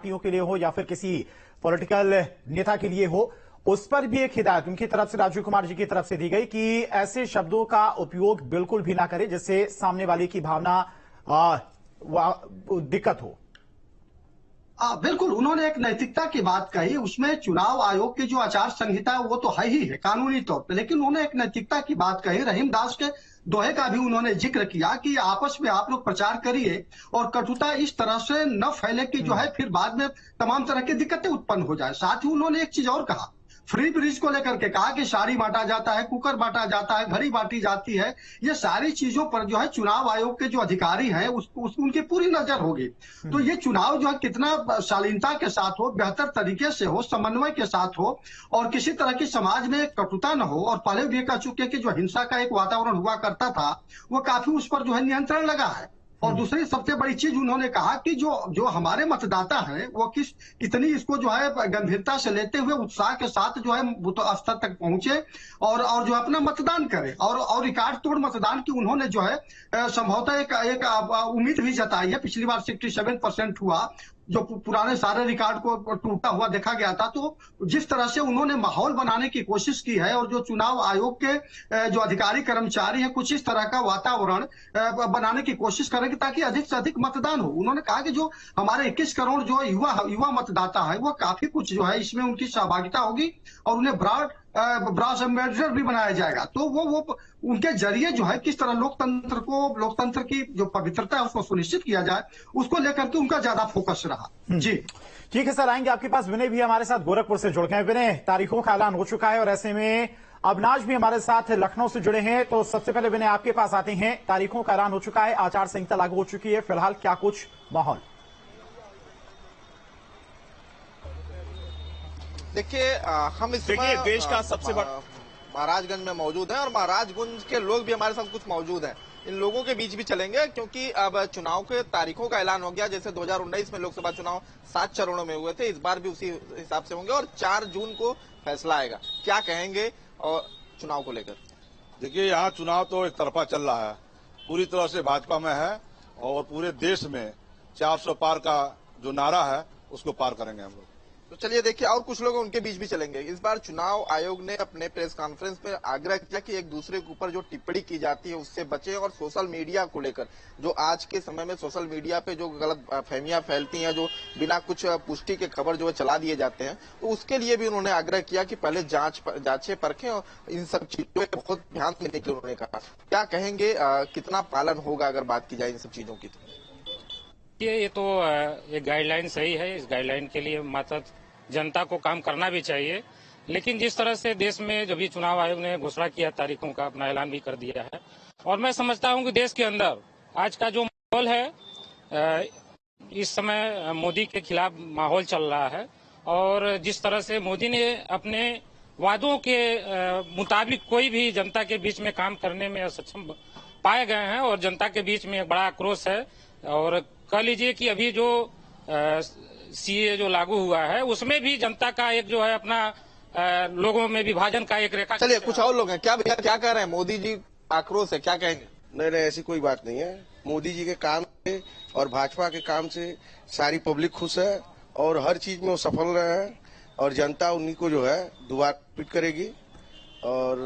पार्टियों के लिए हो या फिर किसी पॉलिटिकल नेता के लिए हो, उस पर भी एक हिदायत उनकी तरफ से, राजीव कुमार जी की तरफ से दी गई कि ऐसे शब्दों का उपयोग बिल्कुल भी ना करें जिससे सामने वाले की भावना दिक्कत हो। बिल्कुल, उन्होंने एक नैतिकता की बात कही। उसमें चुनाव आयोग की जो आचार संहिता है वो तो है ही है कानूनी तौर पे, लेकिन उन्होंने एक नैतिकता की बात कही। रहीम दास के दोहे का भी उन्होंने जिक्र किया कि आपस में आप लोग प्रचार करिए और कटुता इस तरह से न फैले कि जो है फिर बाद में तमाम तरह की दिक्कतें उत्पन्न हो जाए। साथ ही उन्होंने एक चीज और कहा, फ्री ब्रिज को लेकर के कहा कि साड़ी बांटा जाता है, कुकर बांटा जाता है, घड़ी बांटी जाती है। ये सारी चीजों पर जो है चुनाव आयोग के जो अधिकारी हैं उनकी पूरी नजर होगी। तो ये चुनाव जो है कितना शालीनता के साथ हो, बेहतर तरीके से हो, समन्वय के साथ हो और किसी तरह की समाज में कटुता न हो। और पहले भी कह चुके कि जो हिंसा का एक वातावरण हुआ करता था वो काफी उस पर जो है नियंत्रण लगा है। और दूसरी सबसे बड़ी चीज उन्होंने कहा कि जो हमारे मतदाता हैं वो कितनी इसको जो है गंभीरता से लेते हुए उत्साह के साथ जो है बूथ स्तर तक पहुंचे और जो अपना मतदान करें और रिकॉर्ड तोड़ मतदान की उन्होंने जो है संभवतः एक उम्मीद भी जताई है। पिछली बार 67% हुआ, जो पुराने सारे रिकॉर्ड को टूटता हुआ देखा गया था। तो जिस तरह से उन्होंने माहौल बनाने की कोशिश की है और जो चुनाव आयोग के जो अधिकारी कर्मचारी हैं कुछ इस तरह का वातावरण बनाने की कोशिश करेंगे ताकि अधिक से अधिक मतदान हो। उन्होंने कहा कि जो हमारे 21 करोड़ जो युवा मतदाता है वो काफी कुछ जो है इसमें उनकी सहभागिता होगी और उन्हें ब्रास एम्बेसडर भी बनाया जाएगा। तो वो उनके जरिए जो है किस तरह लोकतंत्र की जो पवित्रता है उसको सुनिश्चित किया जाए, उसको लेकर के उनका ज्यादा फोकस रहा। जी ठीक है सर, आएंगे आपके पास। विनय भी हमारे साथ गोरखपुर से जुड़ गए। विनय, तारीखों का ऐलान हो चुका है और ऐसे में अविनाश भी हमारे साथ लखनऊ से जुड़े हैं। तो सबसे पहले विनय आपके पास आते हैं। तारीखों का ऐलान हो चुका है, आचार संहिता लागू हो चुकी है, फिलहाल क्या कुछ माहौल? देखिए, हम इस देश का सबसे बड़ा महाराजगंज में मौजूद हैं और महाराजगंज के लोग भी हमारे साथ कुछ मौजूद हैं। इन लोगों के बीच भी चलेंगे क्योंकि अब चुनाव के तारीखों का ऐलान हो गया। जैसे 2019 में लोकसभा चुनाव 7 चरणों में हुए थे, इस बार भी उसी हिसाब से होंगे और 4 जून को फैसला आएगा। क्या कहेंगे और चुनाव को लेकर? देखिए, यहाँ चुनाव तो एक तरफा चल रहा है, पूरी तरह से भाजपा में है और पूरे देश में 400 पार का जो नारा है उसको पार करेंगे हम लोग। तो चलिए देखिए, और कुछ लोग उनके बीच भी चलेंगे। इस बार चुनाव आयोग ने अपने प्रेस कॉन्फ्रेंस में आग्रह किया कि एक दूसरे के ऊपर जो टिप्पणी की जाती है उससे बचें और सोशल मीडिया को लेकर जो आज के समय में सोशल मीडिया पे जो गलत फहमियां फैलती हैं, जो बिना कुछ पुष्टि के खबर जो है चला दिए जाते हैं, तो उसके लिए भी उन्होंने आग्रह किया कि पहले जांचें परखें और इन सब चीजों पर बहुत ध्यान देने के उन्होंने कहा। क्या कहेंगे, कितना पालन होगा अगर बात की जाए इन सब चीजों की? ये तो एक गाइडलाइन सही है। इस गाइडलाइन के लिए मात्र जनता को काम करना भी चाहिए, लेकिन जिस तरह से देश में जब भी चुनाव आयोग ने घोषणा किया, तारीखों का अपना ऐलान भी कर दिया है, और मैं समझता हूं कि देश के अंदर आज का जो माहौल है, इस समय मोदी के खिलाफ माहौल चल रहा है और जिस तरह से मोदी ने अपने वादों के मुताबिक कोई भी जनता के बीच में काम करने में असक्षम पाए गए हैं और जनता के बीच में एक बड़ा आक्रोश है। और कह लीजिए कि अभी जो सीए जो लागू हुआ है उसमें भी जनता का एक जो है अपना लोगों में विभाजन का एक रेखा। चलिए, कुछ और लोग हैं। क्या कह रहे हैं? मोदी जी आक्रोश है, क्या कहेंगे? नहीं, ऐसी कोई बात नहीं है। मोदी जी के काम से और भाजपा के काम से सारी पब्लिक खुश है और हर चीज में वो सफल रहे हैं और जनता उन्हीं को जो है दोबारा रिपीट करेगी और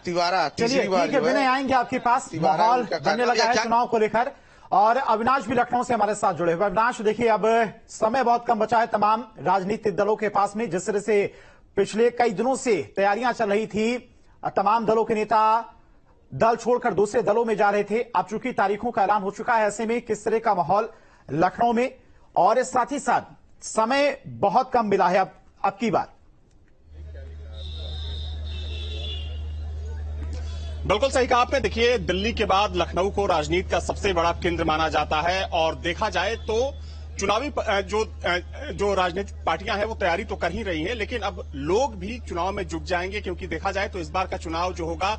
तिवारा तीसरी बार जो है। आएंगे आपके पास। माहौल बनने लगा है चुनाव को लेकर और अविनाश भी लखनऊ से हमारे साथ जुड़े हुए। अविनाश, देखिए अब समय बहुत कम बचा है तमाम राजनीतिक दलों के पास में। जिस तरह से पिछले कई दिनों से तैयारियां चल रही थी, तमाम दलों के नेता दल छोड़कर दूसरे दलों में जा रहे थे। अब चूंकि तारीखों का ऐलान हो चुका है, ऐसे में किस तरह का माहौल लखनऊ में, और साथ ही साथ समय बहुत कम मिला है अब की बार? बिल्कुल सही कहा आपने। देखिए, दिल्ली के बाद लखनऊ को राजनीति का सबसे बड़ा केंद्र माना जाता है और देखा जाए तो चुनावी जो राजनीतिक पार्टियां हैं वो तैयारी तो कर ही रही हैं, लेकिन अब लोग भी चुनाव में जुट जाएंगे क्योंकि देखा जाए तो इस बार का चुनाव जो होगा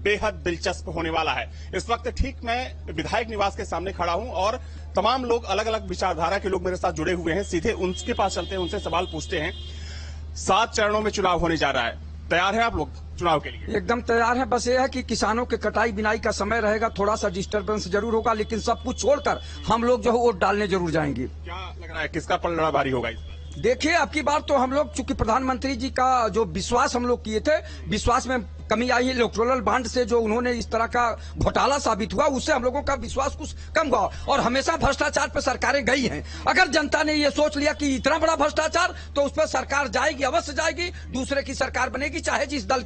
बेहद दिलचस्प होने वाला है। इस वक्त ठीक मैं विधायक निवास के सामने खड़ा हूं और तमाम लोग, अलग अलग विचारधारा के लोग मेरे साथ जुड़े हुए हैं। सीधे उनके पास चलते हैं, उनसे सवाल पूछते हैं। 7 चरणों में चुनाव होने जा रहा है, तैयार है आप लोग चुनाव के लिए? एकदम तैयार है। बस ये है कि किसानों के कटाई बिनाई का समय रहेगा, थोड़ा सा डिस्टर्बेंस जरूर होगा, लेकिन सब कुछ छोड़कर हम लोग जो है वोट डालने जरूर जाएंगे। क्या लग रहा है किसका पलड़ा भारी होगा इस बार? देखिए, अब की बार तो हम लोग चूंकि प्रधानमंत्री जी का जो विश्वास हम लोग किए थे, विश्वास में कमी आई है। इलेक्टोरल बॉन्ड से जो उन्होंने इस तरह का घोटाला साबित हुआ, उससे हम लोगों का विश्वास कुछ कम हुआ और हमेशा भ्रष्टाचार पर सरकारें गई हैं। अगर जनता ने ये सोच लिया कि इतना बड़ा भ्रष्टाचार, तो उस पर सरकार जाएगी, अवश्य जाएगी, दूसरे की सरकार बनेगी, चाहे जिस दल